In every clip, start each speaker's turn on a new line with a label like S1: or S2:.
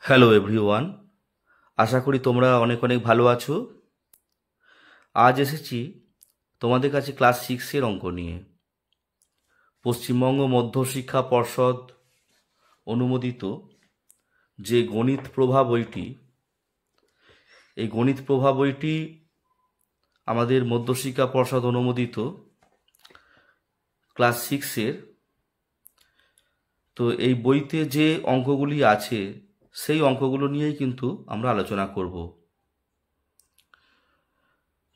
S1: Hello everyone, আশা করি তোমরা অনেক অনেক ভালো আছো। আজ এসেছি তোমাদের কাছে ক্লাস সিক্সের অঙ্ক নিয়ে। পশ্চিমবঙ্গ মধ্যশিক্ষা পর্ষদ অনুমোদিত যে গণিত প্রভা বইটি, এই গণিত প্রভা বইটি আমাদের মধ্যশিক্ষা পর্ষদ অনুমোদিত ক্লাস সিক্সের। তো এই বইতে যে অঙ্কগুলি আছে সেই অঙ্কগুলো নিয়েই কিন্তু আমরা আলোচনা করব।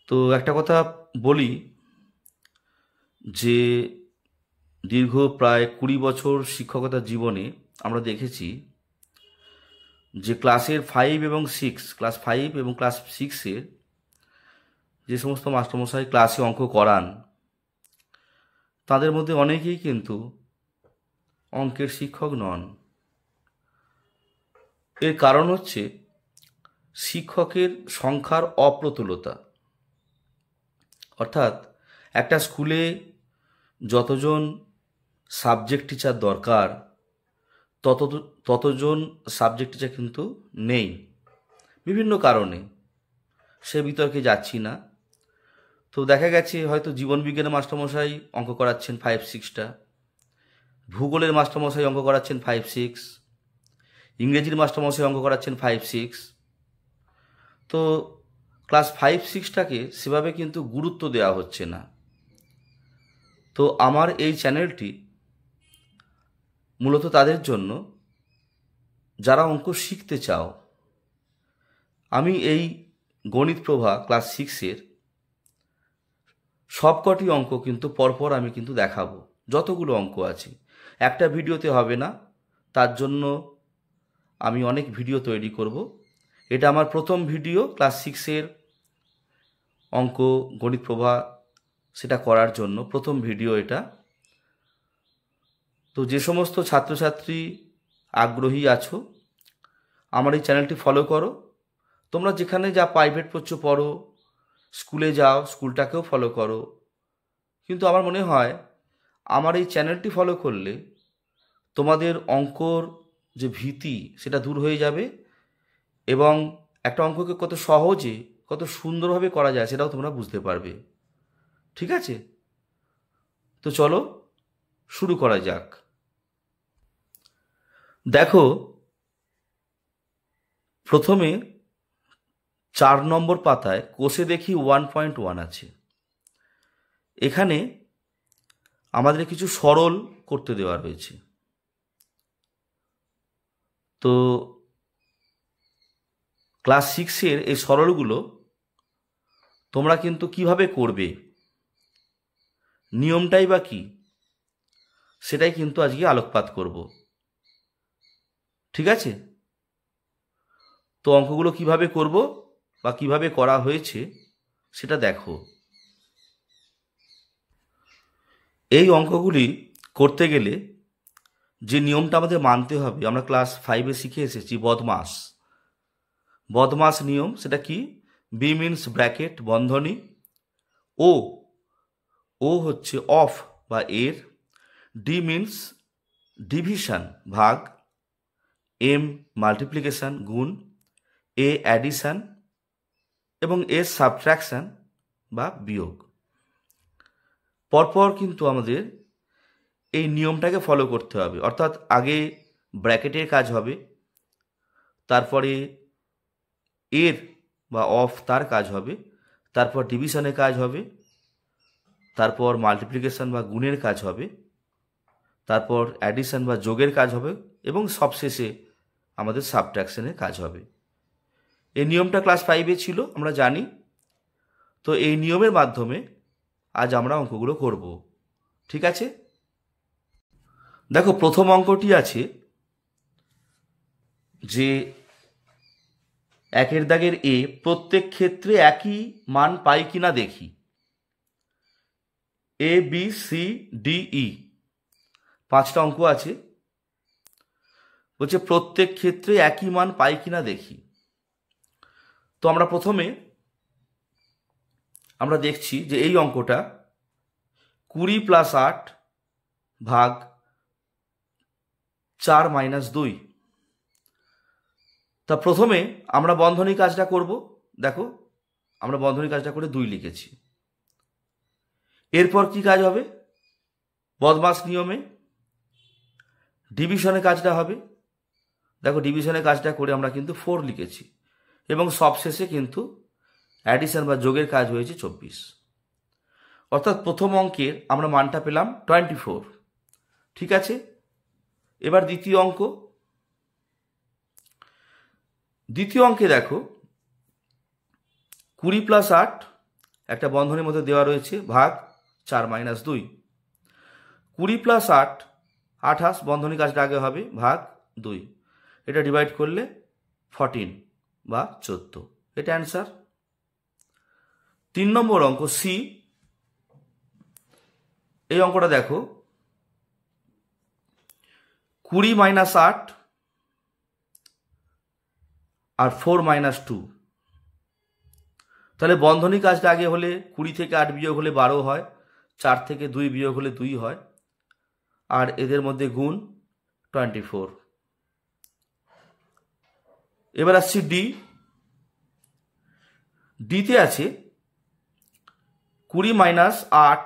S1: তো একটা কথা বলি যে দীর্ঘ প্রায় 20 বছর শিক্ষকতার জীবনে আমরা দেখেছি যে ক্লাসের ক্লাস ফাইভ এবং ক্লাস সিক্সের যে সমস্ত মাস্টারমশাই ক্লাসে অঙ্ক করান, তাদের মধ্যে অনেকেই কিন্তু অঙ্কের শিক্ষক নন। এর কারণ হচ্ছে শিক্ষকের সংখ্যার অপ্রতুলতা। অর্থাৎ একটা স্কুলে যতজন সাবজেক্ট টিচার দরকার তত ততজন সাবজেক্ট টিচার কিন্তু নেই, বিভিন্ন কারণে। সে বিতর্কে যাচ্ছি না। তো দেখা গেছে হয়তো জীবনবিজ্ঞানের মাস্টারমশাই অঙ্ক করাচ্ছেন 5-6টা, ভূগোলের মাস্টারমশাই অঙ্ক করাচ্ছেন 5-6, ইংরেজির মাস্টারমশাই অঙ্ক করাচ্ছেন 5-6। তো ক্লাস 5-6টাকে সেভাবে কিন্তু গুরুত্ব দেওয়া হচ্ছে না। তো আমার এই চ্যানেলটি মূলত তাদের জন্য যারা অঙ্ক শিখতে চাও। আমি এই গণিত প্রভা ক্লাস সিক্সের সবকটি অঙ্ক কিন্তু পরপর আমি কিন্তু দেখাবো, যতগুলো অঙ্ক আছে। একটা ভিডিওতে হবে না, তার জন্য আমি অনেক ভিডিও তৈরি করব। এটা আমার প্রথম ভিডিও ক্লাস সিক্সের অঙ্ক গণিত প্রভা সেটা করার জন্য প্রথম ভিডিও এটা। তো যে সমস্ত ছাত্রছাত্রী আগ্রহী আছো, আমার এই চ্যানেলটি ফলো করো। তোমরা যেখানে যা প্রাইভেট পড়ছো পড়ো, স্কুলে যাও, স্কুলটাকেও ফলো করো। কিন্তু আমার মনে হয় আমার এই চ্যানেলটি ফলো করলে তোমাদের অঙ্কর যে ভীতি সেটা দূর হয়ে যাবে, এবং একটা অঙ্ককে কত সহজে কত সুন্দরভাবে করা যায় সেটাও তোমরা বুঝতে পারবে। ঠিক আছে? তো চলো শুরু করা যাক। দেখো, প্রথমে 4 নম্বর পাতায় কোষে দেখি 1.1 আছে। এখানে আমাদের কিছু সরল করতে দেওয়া রয়েছে। তো ক্লাস সিক্সের এই সরলগুলো তোমরা কিন্তু কিভাবে করবে, নিয়মটাই বা কি, সেটাই কিন্তু আজকে আলোকপাত করব। ঠিক আছে? তো অঙ্কগুলো কিভাবে করব বা কিভাবে করা হয়েছে সেটা দেখো। এই অঙ্কগুলি করতে গেলে যে নিয়মটা আমাদের মানতে হবে, আমরা ক্লাস 5-এ শিখে এসেছি বদমাস বদমাস নিয়ম। সেটা কি? বি মিনস ব্র্যাকেট বন্ধনী, ও ও হচ্ছে অফ বা এর, ডি মিনস ডিভিশন ভাগ, এম মাল্টিপ্লিকেশন গুণ, এ অ্যাডিশন এবং এস সাবট্রাকশন বা বিয়োগ। পরপর কিন্তু আমাদের এই নিয়মটাকে ফলো করতে হবে। অর্থাৎ আগে ব্র্যাকেটের কাজ হবে, তারপরে এর বা অফ তার কাজ হবে, তারপর ডিভিশনের কাজ হবে, তারপর মাল্টিপ্লিকেশন বা গুণের কাজ হবে, তারপর অ্যাডিশন বা যোগের কাজ হবে, এবং সবশেষে আমাদের সাবট্রাকশনের কাজ হবে। এই নিয়মটা ক্লাস 5-এ ছিল, আমরা জানি। তো এই নিয়মের মাধ্যমে আজ আমরা অঙ্কগুলো করব। ঠিক আছে? দেখো, প্রথম অঙ্কটি আছে যে 1-এর দাগের এ প্রত্যেক ক্ষেত্রে একই মান পাই কিনা দেখি। A B C D E 5টা অঙ্ক আছে। বলছে প্রত্যেক ক্ষেত্রে একই মান পাই কিনা দেখি। তো আমরা প্রথমে আমরা দেখছি যে এই অঙ্কটা 20 + 8 ভাগ 4 - 2। তা প্রথমে আমরা বন্ধনী কাজটা করব। দেখো আমরা বন্ধনী কাজটা করে 2 লিখেছি। এরপর কি কাজ হবে? বদমাস নিয়মে ডিভিশনের কাজটা হবে। দেখো ডিভিশনের কাজটা করে আমরা কিন্তু 4 লিখেছি এবং সবশেষে কিন্তু অ্যাডিশন বা যোগের কাজ হয়েছে 24। অর্থাৎ প্রথম অঙ্কের আমরা মানটা পেলাম 24। ঠিক আছে, এবার দ্বিতীয় অঙ্ক। দ্বিতীয় অঙ্কে দেখো 20 + 8 একটা বন্ধনীর মধ্যে দেওয়া রয়েছে ভাগ 4 - 2। 20 + 8 28, বন্ধনী কাজটা আগে হবে, ভাগ 2। এটা ডিভাইড করলে 14 বা 14, এটা অ্যান্সার। 3 নম্বর অঙ্ক সি। এই অঙ্কটা দেখো 20 - 8 আর 4 - 2। তাহলে বন্ধনী কাজটা আগে হলে 20 থেকে 8 বিয়োগ হলে 12 হয়, 4 থেকে 2 বিয়োগ হলে 2 হয়, আর এদের মধ্যে গুণ 24। এবার আসছি ডি। ডিতে আছে 20 - 8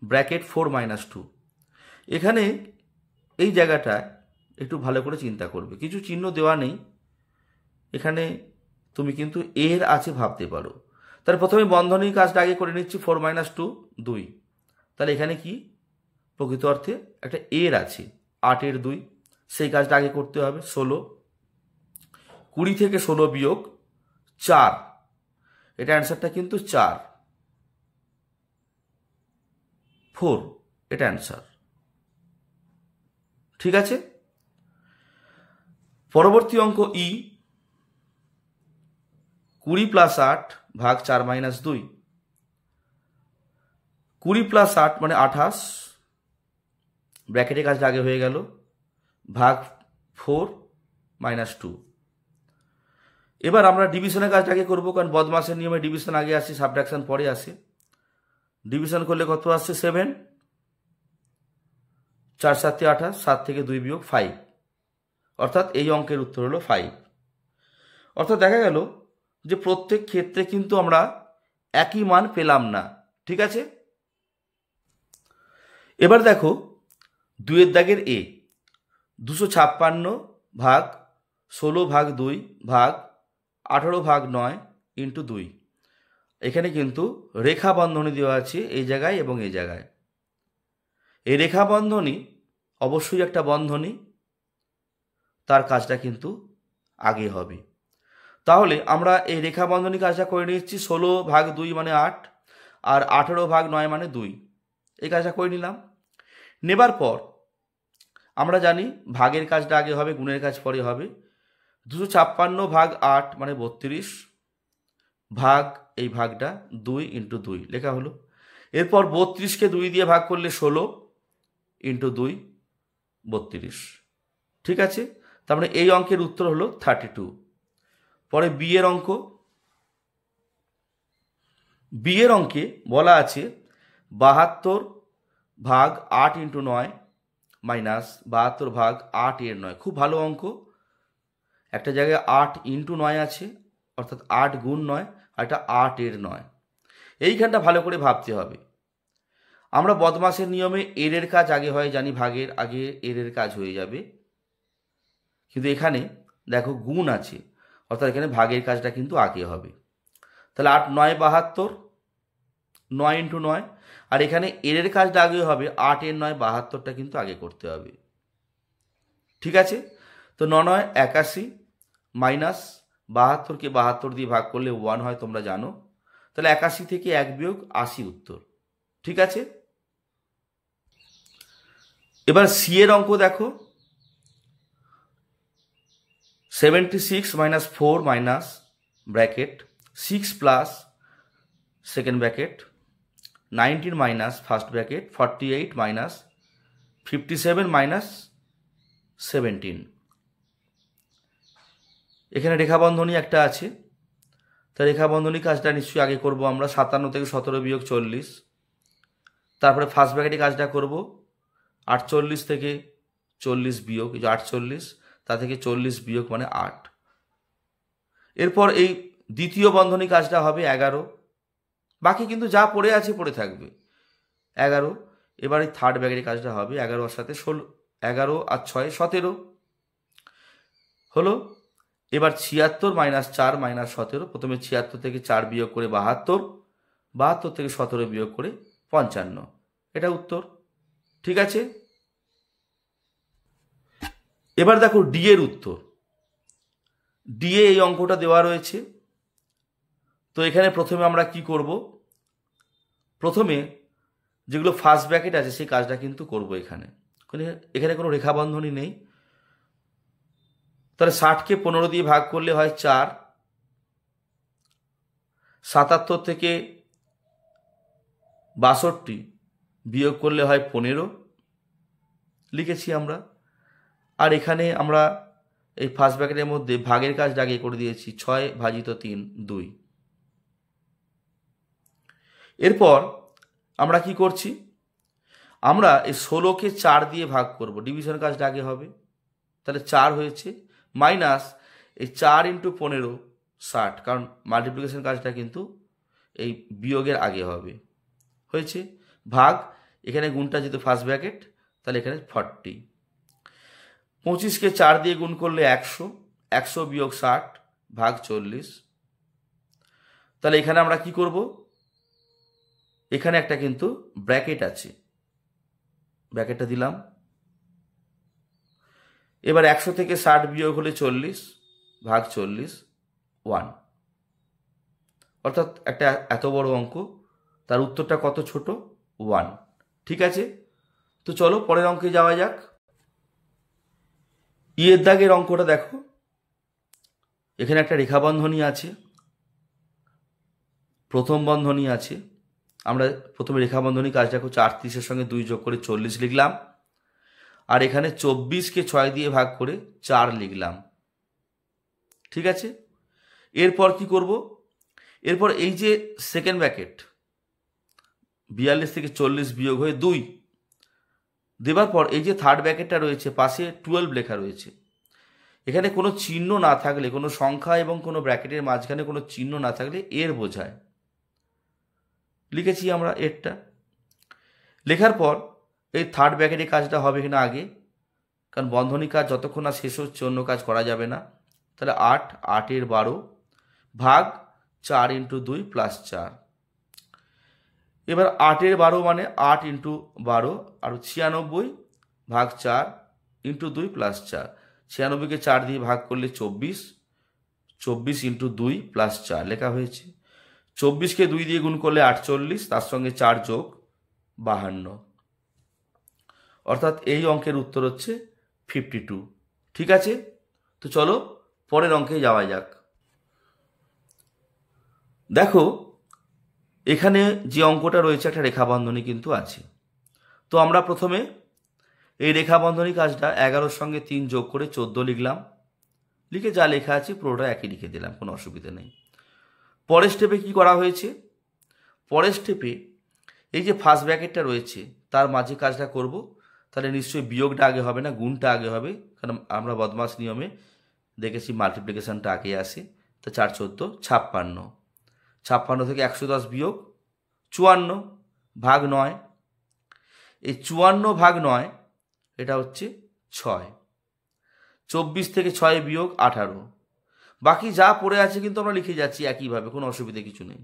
S1: ব্র্যাকেট 4 - 2। এখানে এই জায়গাটা একটু ভালো করে চিন্তা করবে, কিছু চিহ্ন দেওয়া নেই এখানে, তুমি কিন্তু এর আছে ভাবতে পারো। তাহলে প্রথমে বন্ধনীর কাজটা আগে করে নিচ্ছি, 4 - 2 2। তাহলে এখানে কি প্রকৃত অর্থে একটা এর আছে, 8 এর 2, সেই কাজটা আগে করতে হবে। 16, 20 থেকে 16 বিয়োগ 4, এটা অ্যান্সারটা কিন্তু 4 4, এটা অ্যান্সার। ঠিক আছে, পরবর্তী অঙ্ক ই। 20 + 8 ভাগ 4 - 2। 20 + 8 মানে 28, ব্র্যাকেটের কাজটা আগে হয়ে গেল, ভাগ 4 - 2। এবার আমরা ডিভিশনের কাজটা আগে করবো, কারণ বদমাসের নিয়মে ডিভিশন আগে আসে, সাবট্রাকশন পরে আসে। ডিভিশন করলে কত আসছে? 7, 4 × 7 = 28, 7 থেকে 2 বিয়োগ 5, অর্থাৎ এই অঙ্কের উত্তর হলো 5। অর্থাৎ দেখা গেল যে প্রত্যেক ক্ষেত্রে কিন্তু আমরা একই মান পেলাম না। ঠিক আছে, এবার দেখো 2 দাগের এ, 256 ভাগ 16 ভাগ 2 ভাগ 18 ভাগ 9 × 2। এখানে কিন্তু রেখা বন্ধনী দেওয়া আছে এই জায়গায় এবং এই জায়গায়। এই রেখা বন্ধনী অবশ্যই একটা বন্ধনী, তার কাজটা কিন্তু আগে হবে। তাহলে আমরা এই রেখা বন্ধনী কাজটা করে নিচ্ছি। 16 ভাগ 2 মানে 8, আর 18 ভাগ 9 মানে 2, এই কাজটা করে নিলাম। নেবার পর আমরা জানি ভাগের কাজটা আগে হবে, গুণের কাজ পরে হবে। 256 ভাগ 8 মানে 32, ভাগ এই ভাগটা 2 × 2 লেখা হলো। এরপর 32কে 2 দিয়ে ভাগ করলে 16 × 2 32। ঠিক আছে, তার মানে এই অঙ্কের উত্তর হলো 32। পরে বি এর অঙ্ক। বি এর অঙ্কে বলা আছে 72 ভাগ 8 × 9 মাইনাস 72 ভাগ 8 এর 9। খুব ভালো অঙ্ক। একটা জায়গায় 8 × 9 আছে, অর্থাৎ 8 গুণ 9, আর এটা 8 এর 9। এইখানটা ভালো করে ভাবতে হবে। আমরা বদমাসের নিয়মে এর কাজ আগে হয় জানি, ভাগের আগে এর কাজ হয়ে যাবে, কিন্তু এখানে দেখো গুণ আছে, অর্থাৎ এখানে ভাগের কাজটা কিন্তু আগে হবে। তাহলে 8 9 72, 9 × 9, আর এখানে এর কাজটা আগে হবে, 8 এর 9 72টা কিন্তু আগে করতে হবে। ঠিক আছে, তো 9 9 81 মাইনাস 72কে 72 দিয়ে ভাগ করলে 1 হয়, তোমরা জানো। তাহলে 81 থেকে 1 বিয়োগ 80 উত্তর। ঠিক আছে, এবার সি এর অঙ্ক দেখো 76 - 4 minus bracket 6 plus second bracket 19 minus first bracket 48 minus 57 minus 17। এখানে রেখাবন্ধনী একটা আছে, তা রেখাবন্ধনী কাজটা নিশ্চয়ই আগে করব আমরা। 57 থেকে 17 বিয়োগ 40, তারপরে ফার্স্ট ব্র্যাকেটে কাজটা করব। 48 থেকে 40 বিয়োগ 48, তা থেকে 40 বিয়োগ মানে 8। এরপর এই দ্বিতীয় বন্ধনী কাজটা হবে 11, বাকি কিন্তু যা পড়ে আছে পড়ে থাকবে 11। এবার এই থার্ড ব্র্যাকেটের কাজটা হবে 11 আর সাথে 16, 11 আর 6 17 হলো। এবার 76 মাইনাস 4 মাইনাস 17, প্রথমে 76 থেকে 4 বিয়োগ করে 72, 72 থেকে 17 বিয়োগ করে 55, এটা উত্তর। ঠিক আছে, এবার দেখো ডি এর উত্তর। ডি এ এই অঙ্কটা দেওয়া রয়েছে। তো এখানে প্রথমে আমরা কি করব, প্রথমে যেগুলো ফার্স্ট ব্র্যাকেট আছে সেই কাজটা কিন্তু করব। এখানে কোনো রেখা বন্ধনী নেই, তাহলে 60কে 15 দিয়ে ভাগ করলে হয় 4, 77 থেকে 62 বিয়োগ করলে হয় 15 লিখেছি আমরা। আর এখানে আমরা এই ফার্স্ট ব্র্যাকেটের মধ্যে ভাগের কাজটা আগে করে দিয়েছি, 6 ভাজিত 3 2। এরপর আমরা কি করছি, আমরা এই 16কে 4 দিয়ে ভাগ করব, ডিভিশন কাজটা আগে হবে, তাহলে 4 হয়েছে, মাইনাস এই 4 ইন্টু 15 60, কারণ মাল্টিপ্লিকেশন কাজটা কিন্তু এই বিয়োগের আগে হবে, হয়েছে, ভাগ এখানে গুণটা যেহেতু ফার্স্ট ব্র্যাকেট তাহলে এখানে 40। 25কে 4 দিয়ে গুণ করলে 100, 100 বিয়োগ 60 ভাগ 40। তাহলে এখানে আমরা কি করব, এখানে একটা কিন্তু ব্র্যাকেট আছে, ব্র্যাকেটটা দিলাম। এবার 100 থেকে 60 বিয়োগ হলে 40 ভাগ 40 1, অর্থাৎ একটা এত বড় অঙ্ক, তার উত্তরটা কত ছোট, 1। ঠিক আছে, তো চলো পরের অঙ্কে যাওয়া যাক। ইয়ের দাগের অঙ্কটা দেখো, এখানে একটা রেখা বন্ধনী আছে, প্রথম বন্ধনী আছে। আমরা প্রথমে রেখা বন্ধনী কাজ দেখো, 34-এর সঙ্গে 2 যোগ করে 40 লিখলাম, আর এখানে 24কে 6 দিয়ে ভাগ করে 4 লিখলাম। ঠিক আছে, এরপর কি করব, এরপর এই যে সেকেন্ড ব্র্যাকেট 42 থেকে 40 বিয়োগ হয়ে 2 দেবার পর এই যে থার্ড ব্র্যাকেটটা রয়েছে পাশে 12 লেখা রয়েছে, এখানে কোনো চিহ্ন না থাকলে, কোনো সংখ্যা এবং কোনো ব্র্যাকেটের মাঝখানে কোনো চিহ্ন না থাকলে এর বোঝায়, লিখেছি আমরা এরটা। লেখার পর এই থার্ড ব্র্যাকেটের কাজটা হবে এখানে আগে, কারণ বন্ধনী কাজ যতক্ষণ না শেষ হচ্ছে অন্য কাজ করা যাবে না। তাহলে 8, 8 এর 12 ভাগ 4 ইন্টু 2 প্লাস 4। এবার 8 এর 12 মানে 8 ইন্টু 12 আর 96 ভাগ 4 ইন্টু 2 প্লাস 4। 96কে 4 দিয়ে ভাগ করলে 24, 24 ইন্টু 2 প্লাস 4 লেখা হয়েছে। 24কে 2 দিয়ে গুণ করলে 48, তার সঙ্গে 4 যোগ 52, অর্থাৎ এই অঙ্কের উত্তর হচ্ছে 52। ঠিক আছে, তো চলো পরের অঙ্কে যাওয়া যাক। দেখো এখানে যে অঙ্কটা রয়েছে একটা রেখা বন্ধনী কিন্তু আছে। তো আমরা প্রথমে এই রেখা বন্ধনী কাজটা 11-র সঙ্গে 3 যোগ করে 14 লিখলাম, লিখে যা লেখা আছে পুরোটা একই লিখে দিলাম, কোনো অসুবিধা নেই। পরের স্টেপে কি করা হয়েছে, পরের স্টেপে এই যে ফার্স্ট ব্র্যাকেটটা রয়েছে তার মাঝে কাজটা করব, তাহলে নিশ্চয়ই বিয়োগটা আগে হবে না, গুণটা আগে হবে, কারণ আমরা বদমাস নিয়মে দেখেছি মাল্টিপ্লিকেশনটা আগে আসে। তো 4 14 56, 56 থেকে 110 বিয়োগ 54 ভাগ 9, এই 54 ভাগ 9 এটা হচ্ছে 6। 24 থেকে 6 বিয়োগ 18, বাকি যা পড়ে আছে কিন্তু আমরা লিখে যাচ্ছি একইভাবে, কোনো অসুবিধা কিছু নেই।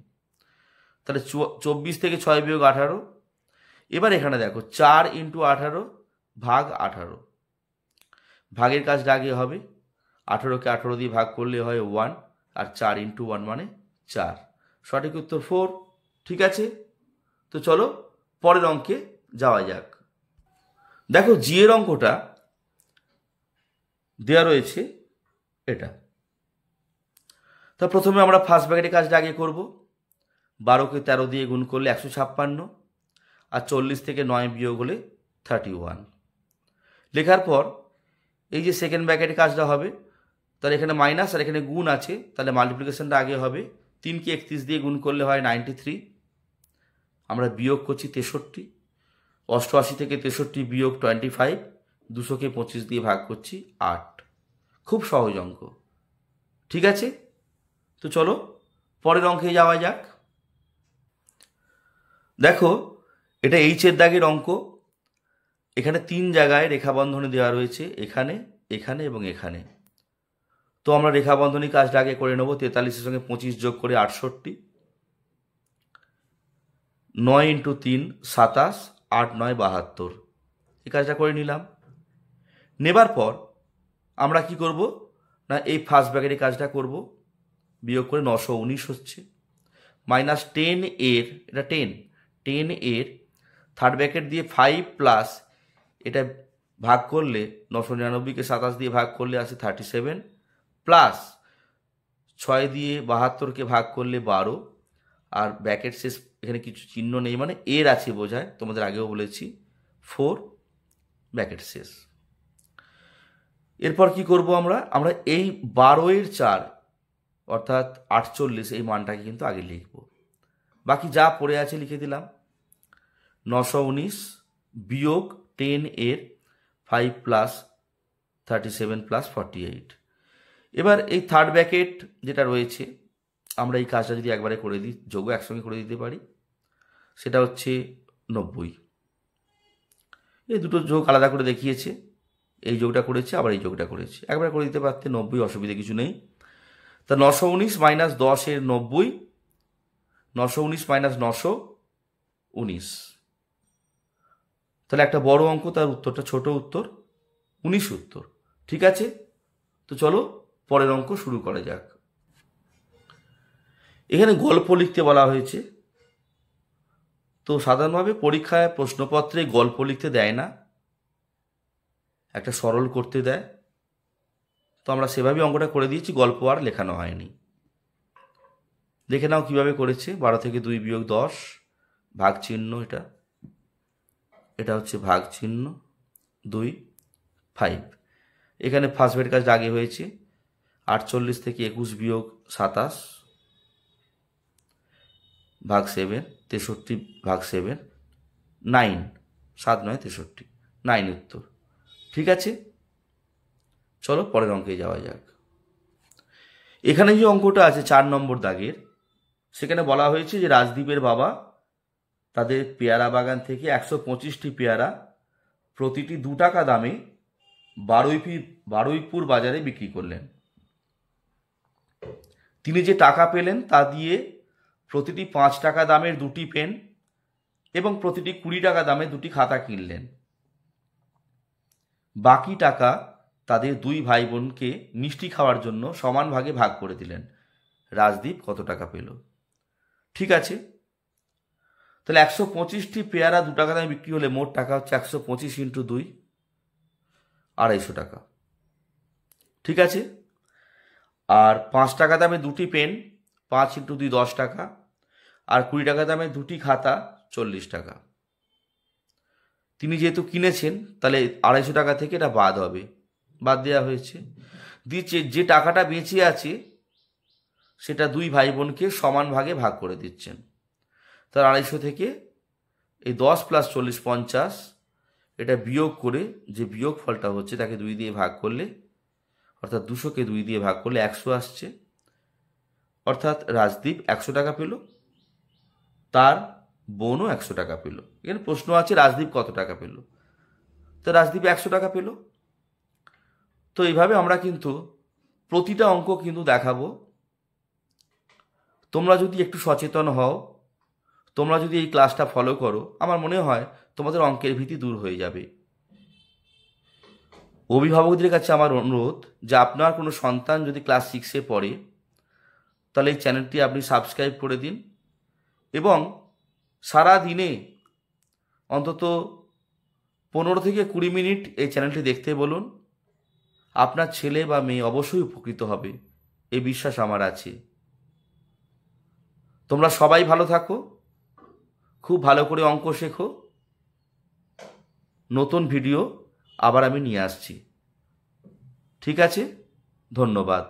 S1: তাহলে 24 থেকে 6 বিয়োগ 18। এবার এখানে দেখো 4 ইন্টু 18 ভাগ 18, ভাগের কাজটা আগে হবে, 18কে 18 দিয়ে ভাগ করলে হয় 1, আর 4 ইন্টু 1 মানে 4, সঠিক উত্তর 4। ঠিক আছে, তো চলো পরের অঙ্কে যাওয়া যাক। দেখো জি এর অঙ্কটা দেওয়া রয়েছে এটা। তা প্রথমে আমরা ফার্স্ট ব্র্যাকেটের কাজটা আগে করব, 12কে 13 দিয়ে গুণ করলে 156, আর 40 থেকে 9 বিয়োগ হলে 31 লেখার পর এই যে সেকেন্ড ব্র্যাকেটের কাজটা হবে, তাহলে এখানে মাইনাস আর এখানে গুণ আছে, তাহলে মাল্টিপ্লিকেশনটা আগে হবে। 3কে 31 দিয়ে গুণ করলে হয় 93, আমরা বিয়োগ করছি 63, 88 থেকে 63 বিয়োগ 25, 200কে 25 দিয়ে ভাগ করছি 8, খুব সহজ অঙ্ক। ঠিক আছে, তো চলো পরের অঙ্কে যাওয়া যাক। দেখো, এটা এইচের দাগের অঙ্ক। এখানে 3 জায়গায় রেখাবন্ধনী দেওয়া রয়েছে, এখানে, এখানে এবং এখানে। তো আমরা রেখাবন্ধনী কাজটা আগে করে নেব। 43-এর সঙ্গে 25 যোগ করে 68, 9 × 3 27, 8 × 9 72। এই কাজটা করে নিলাম। নেবার পর আমরা কি করব না, এই ফার্স্ট ব্র্যাকেটের কাজটা করব। বিয়োগ করে 919 হচ্ছে, মাইনাস 10 এর, এটা 10 এর থার্ড ব্র্যাকেট দিয়ে 5 প্লাস এটা ভাগ করলে 999কে 27 দিয়ে ভাগ করলে আসে 37, প্লাস 6 দিয়ে 72কে ভাগ করলে 12, আর ব্র্যাকেট শেষ এখানে কিছু চিহ্ন নেই, মানে এর আছে বোঝায়, তোমাদের আগেও বলেছি, 4 ব্র্যাকেট শেষ। এরপর কি করব আমরা এই 12 এর 4 অর্থাৎ 48 এই মানটাকে কিন্তু আগে লিখব। বাকি যা পড়ে আছে লিখে দিলাম। 919 বিয়োগ 10 এর 5 প্লাস 37 প্লাস 48। এবার এই থার্ড ব্র্যাকেট যেটা রয়েছে, আমরা এই কাজটা যদি একবারে করে দিই, যোগ একসঙ্গে করে দিতে পারি, সেটা হচ্ছে 90। এই দুটো যোগ আলাদা করে দেখিয়েছে, এই যোগটা করেছে আবার এই যোগটা করেছে, একবারে করে দিতে পারতে 90, অসুবিধা কিছু নেই। তা 919 মাইনাস 10 এর 90, 919 মাইনাস 919, তাহলে একটা বড় অঙ্ক, তার উত্তরটা ছোট উত্তর 19 উত্তর। ঠিক আছে, তো চলো পরের অঙ্ক শুরু করা যাক। এখানে গল্প লিখতে বলা হয়েছে। তো সাধারণভাবে পরীক্ষায় প্রশ্নপত্রে গল্প লিখতে দেয় না, একটা সরল করতে দেয়। তো আমরা সেভাবে অঙ্কটা করে দিয়েছি, গল্প আর লেখানো হয়নি। দেখে নাও কিভাবে করেছে। 12 থেকে 2 বিয়োগ 10, ভাগ চিহ্ন, এটা হচ্ছে ভাগ চিহ্ন, 2 5। এখানে ফার্স্ট ব্র্যাকেট কাজটা আগে হয়েছে। 48 থেকে 21 বিয়োগ 27, ভাগ 7, 63 ভাগ 7, 9, 7 9 63, 9 উত্তর। ঠিক আছে, চলো পরের অঙ্কে যাওয়া যাক। এখানে যে অঙ্কটা আছে 4 নম্বর দাগের, সেখানে বলা হয়েছে যে রাজদীপের বাবা তাদের পেয়ারা বাগান থেকে 125টি পেয়ারা প্রতিটি 2 টাকা দামে বারুইপুর বাজারে বিক্রি করলেন। তিনি যে টাকা পেলেন তা দিয়ে প্রতিটি 5 টাকা দামের 2টি পেন এবং প্রতিটি 20 টাকা দামের 2টি খাতা কিনলেন। বাকি টাকা তাদের 2 ভাই বোনকে মিষ্টি খাওয়ার জন্য সমান ভাগে ভাগ করে দিলেন। রাজদীপ কত টাকা পেল? ঠিক আছে, তাহলে 125টি পেয়ারা 2 টাকা দামে বিক্রি হলে মোট টাকা হচ্ছে 125 × 2, 250 টাকা। ঠিক আছে, আর 5 টাকা দামে 2টি পেন, 5 × 2 10 টাকা, আর 20 টাকা দামে 2টি খাতা 40 টাকা। তিনি যেহেতু কিনেছেন, তাহলে 250 টাকা থেকে এটা বাদ হবে, বাদ দেওয়া হয়েছে। দিচ্ছে যে টাকাটা বেঁচে আছে সেটা 2 ভাই বোনকে সমান ভাগে ভাগ করে দিচ্ছেন। তার 250 থেকে এই 10 + 40 50, এটা বিয়োগ করে যে বিয়োগ ফলটা হচ্ছে তাকে 2 দিয়ে ভাগ করলে, অর্থাৎ 200কে 2 দিয়ে ভাগ করলে 100 আসছে। অর্থাৎ রাজদীপ 100 টাকা পেল, তার বোনও 100 টাকা পেল। এখানে প্রশ্ন আছে রাজদীপ কত টাকা পেল, তো রাজদীপ 100 টাকা পেল। তো এইভাবে আমরা কিন্তু প্রতিটা অঙ্ক কিন্তু দেখাবো। তোমরা যদি একটু সচেতন হও, তোমরা যদি এই ক্লাসটা ফলো করো, আমার মনে হয় তোমাদের অঙ্কের ভীতি দূর হয়ে যাবে। অভিভাবকদের কাছে আমার অনুরোধ যে আপনার কোনো সন্তান যদি ক্লাস 6-এ পড়ে, তাহলে এই চ্যানেলটি আপনি সাবস্ক্রাইব করে দিন এবং সারা দিনে অন্তত 15 থেকে 20 মিনিট এই চ্যানেলটি দেখতে বলুন। আপনার ছেলে বা মেয়ে অবশ্যই উপকৃত হবে, এই বিশ্বাস আমার আছে। তোমরা সবাই ভালো থাকো, খুব ভালো করে অঙ্ক শেখো। নতুন ভিডিও আবার আমি নিয়ে আসছি। ঠিক আছে, ধন্যবাদ।